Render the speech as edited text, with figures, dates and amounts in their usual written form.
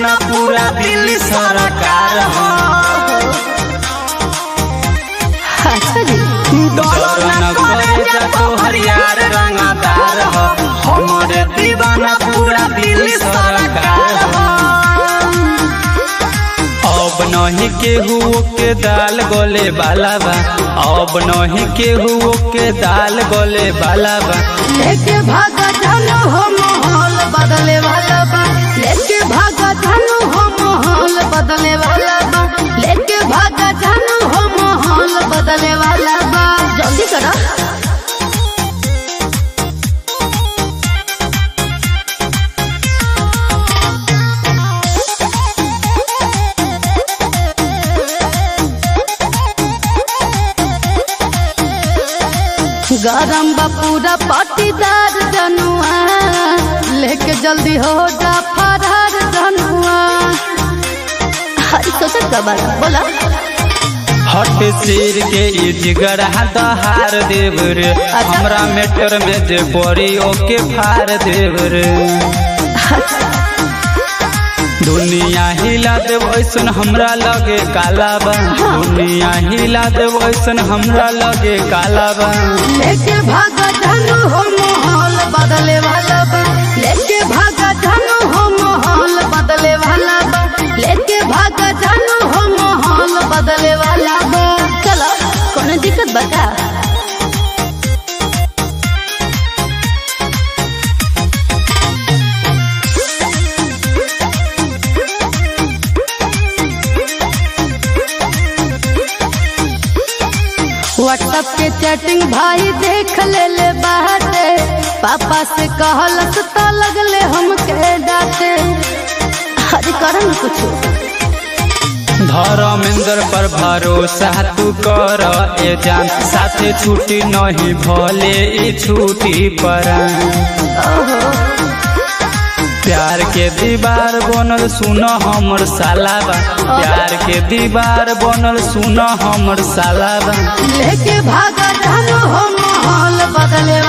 दीवाना पूरा दिल्ली सरकार हो। डर न करे जा तोहर यार रंगदार हो, हमरे दीवाना पूरा दिल्ली सरकार हो। अब नहीं केहू के दाल गोले वाला बा, अब नहीं केहू के दाल गोले वाला बा। लेके भागा जानू हो माहौल बदले वाला बा, लेके भागा जानू हो माहौल बदले वाला बा, लेके भागा जानू हो माहौल बदले वाला बा। जल्दी करो गरम बा पूरा पाटीदार जनुआ, लेके जल्दी हो जा फरार जनुआ। हरी सोचत का बात बोला। हट सिर के ई जिगर हाथ हार देव रे, हमरा मेटर में जे पड़ी ओके फार देव रे। दुनिया हिला देव ऐसन हमरा लगे काला बा, दुनिया हिला देव ऐसन हमरा लगे काला बा। लेके भागा जानू हो माहौल बदले वाला बा, लेके भागा जानू हो माहौल बदले वाला बा, लेके भागा जानू हो माहौल बदले वाला बा। चलो कोनो दिक्कत बता। व्हाट्सएप के चैटिंग भाई देख ले बाटे, पापा से कहलस त लगले हमके डांटे। हरी कर न कुछ। धर्मेंद्र पर भरोसा तू कर ए जान, साथे छुट्टी नहीं भले ई छुट्टी पर। प्यार के दीवार बनल सुन हमर सालाबा, प्यार के दीवार बनल सुन हमर सालाबा। लेके भागा जानू हो माहौल बदले